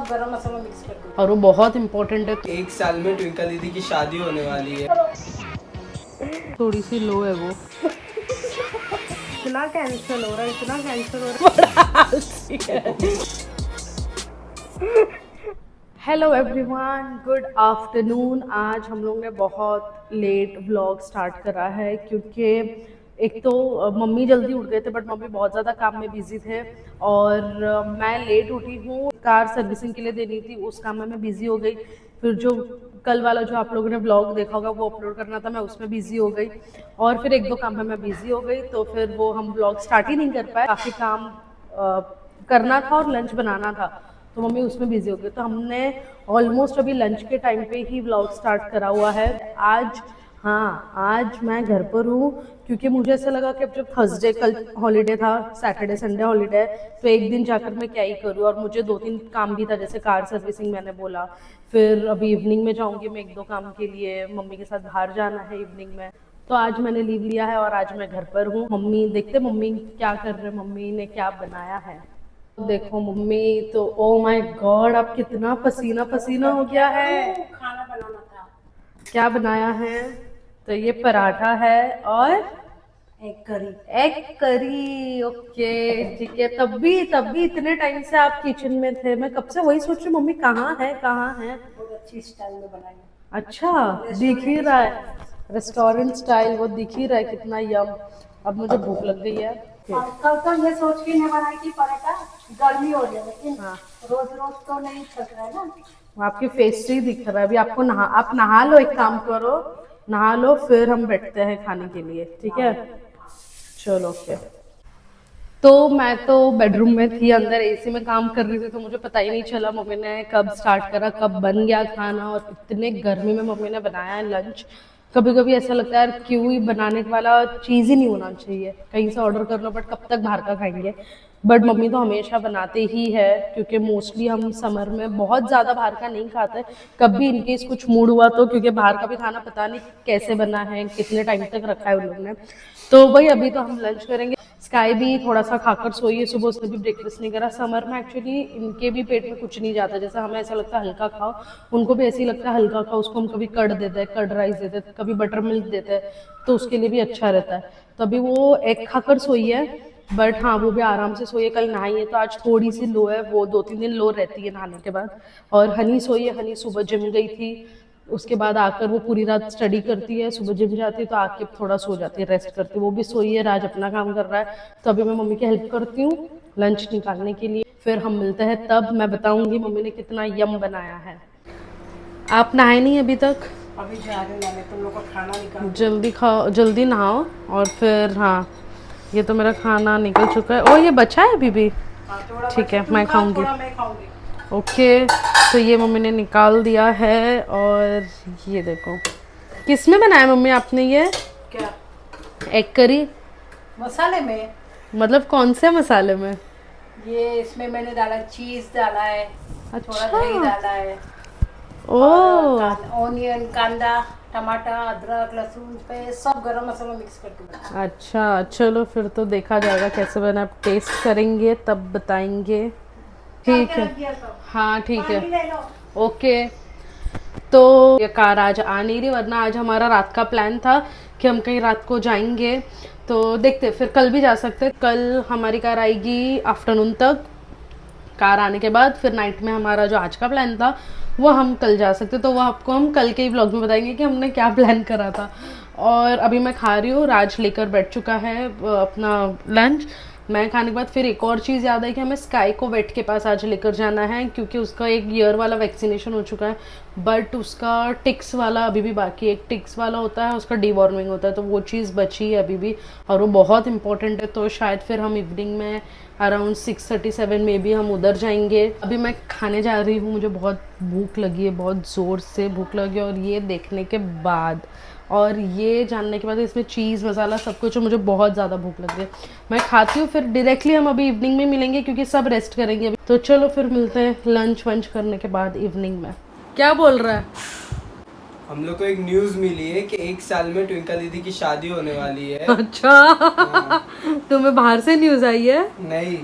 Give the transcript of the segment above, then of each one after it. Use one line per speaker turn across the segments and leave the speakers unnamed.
गरम मसाला मिक्स कर दो।
और वो बहुत इम्पोर्टेंट है।
1 साल में ट्विंकल दीदी की शादी होने वाली है।
थोड़ी सी लो है वो। इतना कैंसिल हो रहा है, इतना कैंसिल हो रहा है। Hello everyone, good afternoon. आज हम लोग ने बहुत लेट व्लॉग स्टार्ट करा है क्योंकि एक तो मम्मी जल्दी उठ गए थे, बट मम्मी बहुत ज़्यादा काम में बिजी थे और मैं लेट उठी हूँ। कार सर्विसिंग के लिए देनी थी, उस काम में मैं बिजी हो गई। फिर जो कल वाला जो आप लोगों ने व्लॉग देखा होगा वो अपलोड करना था, मैं उसमें बिजी हो गई और फिर एक दो काम में मैं बिजी हो गई, तो फिर वो हम व्लॉग स्टार्ट ही नहीं कर पाए। काफ़ी काम करना था और लंच बनाना था, तो मम्मी उसमें बिजी हो गई। तो हमने ऑलमोस्ट अभी लंच के टाइम पे ही व्लॉग स्टार्ट करा हुआ है। आज मैं घर पर हूँ क्योंकि मुझे ऐसा लगा कि अब जब थर्सडे कल हॉलीडे था, सैटरडे संडे हॉलीडे, तो एक दिन जाकर मैं क्या ही करूँ। और मुझे 2-3 काम भी था, जैसे कार सर्विसिंग मैंने बोला, फिर अभी इवनिंग में जाऊँगी मैं 1-2 काम के लिए, मम्मी के साथ बाहर जाना है इवनिंग में। तो आज मैंने लीव लिया है और आज मैं घर पर हूँ। मम्मी देखते मम्मी क्या कर रहे, मम्मी ने क्या बनाया है। देखो मम्मी तो ओ माय गॉड, अब कितना पसीना पसीना हो गया है।
खाना बनाना था।
क्या बनाया है? तो ये पराठा है और एग करी। ओके ठीक है। तब भी इतने टाइम से आप किचन में थे, मैं कब से वही सोच रही मम्मी कहाँ है।
बहुत अच्छी स्टाइल में बनाई है।
अच्छा दिख ही रहा है, रेस्टोरेंट स्टाइल, वो दिख ही रहा है कितना यम। अब मुझे भूख लग गई है।
और कल तो ये सोच के नहीं बनाई थी पराठा, गर्मी हो रही है, लेकिन
हाँ,
रोज रोज तो नहीं थक रहा है ना।
आपके फेस से ही दिख रहा है। अभी आपको आप नहा लो, एक काम करो नहा लो, फिर हम बैठते हैं खाने के लिए, ठीक है? चलो ओके। तो मैं तो बेडरूम में थी, अंदर एसी में काम कर रही थी, तो मुझे पता ही नहीं चला मम्मी ने कब स्टार्ट करा, कब बन गया खाना। और इतने गर्मी में मम्मी ने बनाया है लंच। कभी कभी ऐसा लगता है यार क्यों ही बनाने वाला चीज़ ही नहीं होना चाहिए, कहीं से ऑर्डर कर लो, बट कब तक बाहर का खाएंगे। बट मम्मी तो हमेशा बनाते ही है क्योंकि मोस्टली हम समर में बहुत ज़्यादा बाहर का नहीं खाते। कभी इनकेस कुछ मूड हुआ तो, क्योंकि बाहर का भी खाना पता नहीं कैसे बना है, कितने टाइम तक रखा है उन लोगों ने। तो वही अभी तो हम लंच करेंगे। स्काई भी थोड़ा सा खाकर सोई है, सुबह उसने भी ब्रेकफास्ट नहीं करा। समर में एक्चुअली इनके भी पेट में कुछ नहीं जाता, जैसा हमें ऐसा लगता है हल्का खाओ, उनको भी ऐसे ही लगता है हल्का खाओ। उसको हम कभी कर्ड देते हैं, कर्ड राइस देते हैं, कभी बटर मिल्क देते हैं, तो उसके लिए भी अच्छा रहता है। तो अभी वो एग खाकर सोई है, बट हाँ वो भी आराम से सोई है। कल नहाई है तो आज थोड़ी सी लो है, वो 2-3 दिन लो रहती है नहाने के बाद। और हनी सोई है, हनी सुबह जिम गई थी, उसके बाद आकर वो पूरी रात स्टडी करती है, सुबह जिम जाती है तो आके थोड़ा सो जाती है, रेस्ट करती है। वो भी सोई है, राज अपना काम कर रहा है। तो अभी मैं मम्मी की हेल्प करती हूँ लंच निकालने के लिए, फिर हम मिलते हैं, तब मैं बताऊंगी मम्मी ने कितना यम बनाया है। आप नहाए नहीं अभी तक?
अभी जा रहे हैं, तुम लोग का खाना निकाल।
जल्दी खाओ, जल्दी नहाओ और फिर हाँ, ये तो मेरा खाना निकल चुका है। ओ ये बचा है अभी भी, ठीक है मैं खाऊंगी। ओके तो ये मम्मी ने निकाल दिया है। और ये देखो किस में बनाया मम्मी आपने ये
क्या?
Egg curry?
मसाले में।
मतलब कौन से मसाले में?
ये इसमें मैंने डाला, चीज डाला है, थोड़ा दही डाला है,
ओ
ऑनियन, कांदा, टमाटर, अदरक, लहसुन पे सब गरम मसाला मिक्स करके।
अच्छा चलो फिर तो देखा जाएगा कैसे बना, आप टेस्ट करेंगे तब बताएंगे, ठीक है? हाँ ठीक है ओके। तो ये कार आज आ नहीं रही, वरना आज हमारा रात का प्लान था कि हम कहीं रात को जाएंगे, तो देखते फिर कल भी जा सकते। कल हमारी कार आएगी आफ्टरनून तक, कार आने के बाद फिर नाइट में हमारा जो आज का प्लान था वो हम कल जा सकते, तो वो आपको हम कल के ही व्लॉग में बताएंगे कि हमने क्या प्लान करा था। और अभी मैं खा रही हूँ, राज लेकर बैठ चुका है अपना लंच। मैं खाने के बाद फिर एक और चीज़ याद आई कि हमें स्काई को वेट के पास आज लेकर जाना है, क्योंकि उसका 1 ईयर वाला वैक्सीनेशन हो चुका है, बट उसका टिक्स वाला अभी भी बाकी है। एक टिक्स वाला होता है, उसका डीवॉर्मिंग होता है, तो वो चीज़ बची है अभी भी, और वो बहुत इंपॉर्टेंट है। तो शायद फिर हम इवनिंग में अराउंड 6:37 में भी हम उधर जाएंगे। अभी मैं खाने जा रही हूँ, मुझे बहुत भूख लगी है, बहुत ज़ोर से भूख लगी है। और ये देखने के बाद और ये जानने के बाद इसमें चीज़ मसाला सब कुछ, मुझे बहुत ज़्यादा भूख लग रही है। मैं खाती हूँ, फिर डायरेक्टली हम अभी इवनिंग में मिलेंगे क्योंकि सब रेस्ट करेंगे अभी। तो चलो फिर मिलते हैं लंच वंच करने के बाद इवनिंग में। क्या बोल रहा है?
हम लोग को एक न्यूज मिली है कि 1 साल में ट्विंकल दीदी की शादी होने वाली है।
अच्छा तुम्हें बाहर से न्यूज़ आई है?
नहीं,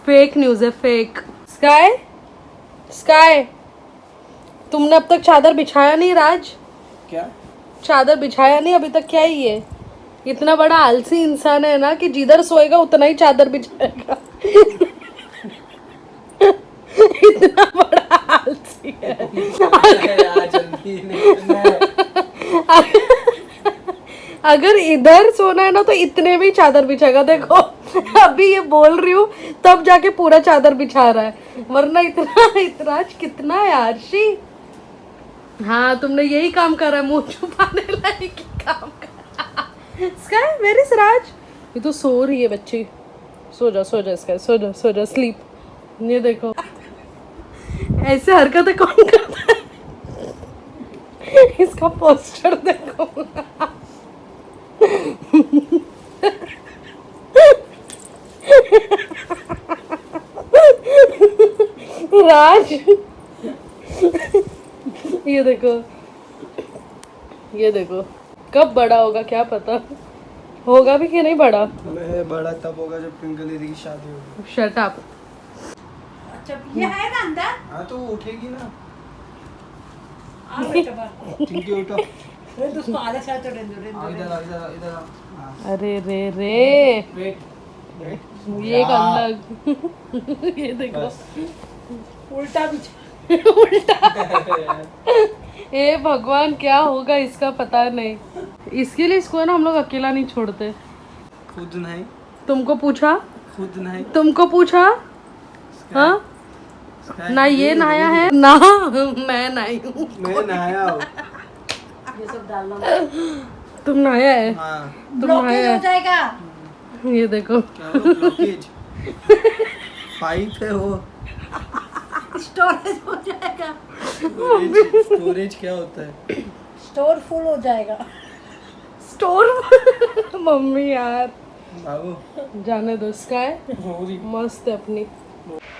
फेक न्यूज़ है, फेक। स्काई स्काई, तुमने अब तक चादर बिछाया नहीं राज?
क्या?
चादर बिछाया नहीं अभी तक? क्या है ये? इतना बड़ा आलसी इंसान है ना कि जिधर सोएगा उतना ही चादर बिछाएगा। इतना बड़ा आलसी है।
यार जल्दी निकलना है।
अगर इधर सोना है ना तो इतने में ही चादर बिछाएगा। देखो अभी ये बोल रही हूँ तब जाके पूरा चादर बिछा रहा है, वरना इतना इतना कितना है आरशी। हाँ तुमने यही काम करा है, मुंह छुपाने लायक ही काम करा। स्काई वेयर इज राज? ये तो सो रही है बच्ची। सो जा स्काई, सो जा स्लीप। ये देखो ऐसे हरकतें कौन करता है? इसका पोस्टर देखो। राज ये देखो कब बड़ा होगा क्या पता, होगा भी कि नहीं बड़ा।
मैं बड़ा तब होगा जब ट्विंकल दीदी की शादी होगी।
Shut up.
अच्छा ये है ना अंदर?
हाँ तो वो उठेगी ना।
आ बेटा बाहर।
ठीक है उठो।
अरे तो उसको आधा शायद तो रेंदो
इधर आओ। हाँ।
अरे रे
वेट
ये एक अलग। ये देखो
बस।
उल्टा बिछा।
ए भगवान क्या होगा इसका पता नहीं। इसके लिए इसको है ना हम लोग अकेला नहीं छोड़ते।
खुद नहीं।
तुमको पूछा?
खुद नहीं।
तुमको पूछा? हाँ ना ये नहाया है ना मैं नहाई हूँ।
मैं नहाया हूँ।
ये सब डालना
तुम नहाया है?
हाँ।
तुम नहाया
हो
है?
जाएगा।
ये देखो
क्या वो ब्लॉकेज? पाइप है वो।
स्टोरेज हो जाएगा।
स्टोरेज क्या होता है?
स्टोर फुल हो जाएगा।
स्टोर। मम्मी यार
बाबू
जाने दो। स्काई
होरी।
मस्त है अपनी।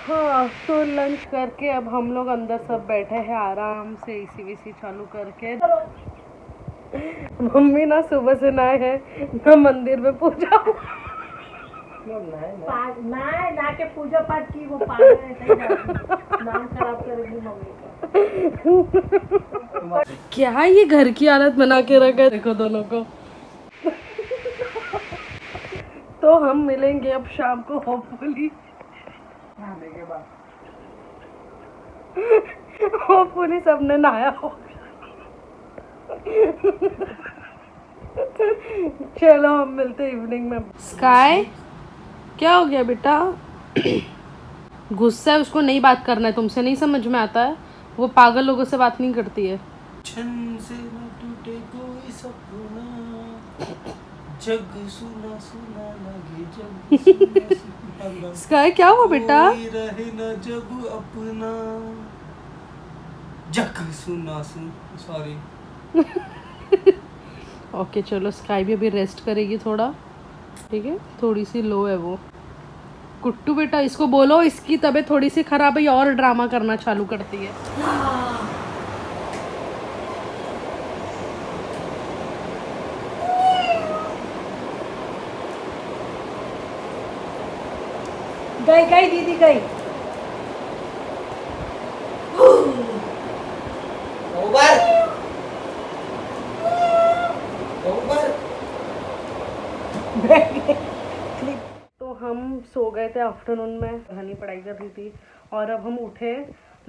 हाँ तो लंच करके अब हम लोग अंदर सब बैठे हैं आराम से एसी वीसी चालू करके। मम्मी ना सुबह से ना है ना मंदिर में पूजा।
ना के पूजा पाठ की वो पागल है, सही जाती। नाम खराब करेगी मम्मी का।
क्या ये घर की हालत बना के रखा है देखो दोनों को। तो हम मिलेंगे अब शाम को होपफुली। होपफुली सबने नहाया हो। चलो हम मिलते इवनिंग में। स्काई क्या हो गया बेटा? गुस्सा है उसको, नहीं बात करना है तुमसे, नहीं समझ में आता है? वो पागल लोगों से बात नहीं करती है।
छन से न टूटे कोई सपना, जग सुना सुना लगे, जग सुना सुना लगे।
स्काई क्या हुआ बेटा?
कोई रहे न जग अपना, जग सुना सुन सॉरी।
ओके चलो स्काई भी अभी रेस्ट करेगी थोड़ा, ठीक है? थोड़ी सी लो है वो। कुट्टू बेटा इसको बोलो इसकी तबीयत थोड़ी सी खराब है, ये और ड्रामा करना चालू करती है।
गई दीदी गई।
तो हम सो गए थे आफ्टरनून में, हनी पढ़ाई कर रही थी और अब हम उठे,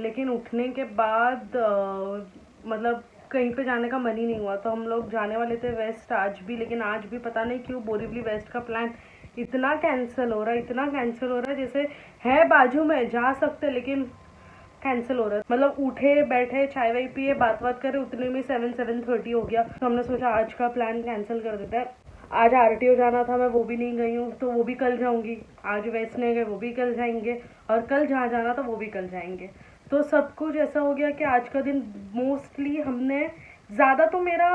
लेकिन उठने के बाद मतलब कहीं पे जाने का मन ही नहीं हुआ। तो हम लोग जाने वाले थे वेस्ट आज भी, लेकिन आज भी पता नहीं क्यों बोरीवली वेस्ट का प्लान इतना कैंसिल हो रहा है, इतना कैंसिल हो रहा है। जैसे है बाजू में जा सकते लेकिन कैंसिल हो रहा है। मतलब उठे बैठे चाय वाय पिए बात करे उतने में 7:30 हो गया। तो हमने सोचा आज का प्लान कैंसिल कर देते हैं। आज आरटीओ जाना था, मैं वो भी नहीं गई हूँ तो वो भी कल जाऊँगी। आज वेस्ट नहीं गए वो भी कल जाएंगे, और कल जहाँ जाना था वो भी कल जाएंगे। तो सब कुछ ऐसा हो गया कि आज का दिन मोस्टली हमने ज़्यादा तो मेरा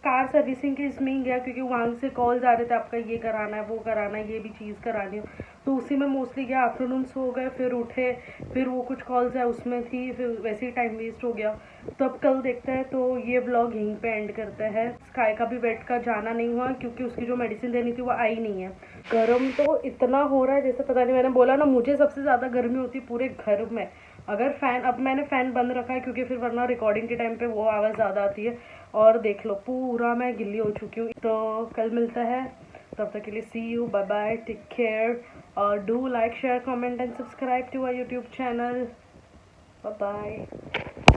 कार सर्विसिंग के इसमें ही गया, क्योंकि वहाँ से कॉल्स आ रहे थे आपका ये कराना है वो कराना है ये भी चीज़ करानी है, तो उसी में मोस्टली गया। आफ्टरनून सो गए, फिर उठे, फिर वो कुछ कॉल्स है उसमें थी, फिर वैसे ही टाइम वेस्ट हो गया। तो अब कल देखते हैं। तो ये ब्लॉग यहीं पे एंड करते हैं। स्काई का भी वेट का जाना नहीं हुआ क्योंकि उसकी जो मेडिसिन देनी थी वो आई नहीं है। गर्म तो इतना हो रहा है जैसे पता नहीं, मैंने बोला ना मुझे सबसे ज़्यादा गर्मी होती पूरे घर में, अगर फ़ैन, अब मैंने फ़ैन बंद रखा है क्योंकि फिर वरना रिकॉर्डिंग के टाइम पे वो आवाज़ ज़्यादा आती है। और देख लो पूरा मैं गिल्ली हो चुकी हूँ। तो कल मिलता है, तब तक के लिए see you, bye bye, take care, और do like, share, comment and subscribe to our YouTube channel. Bye bye.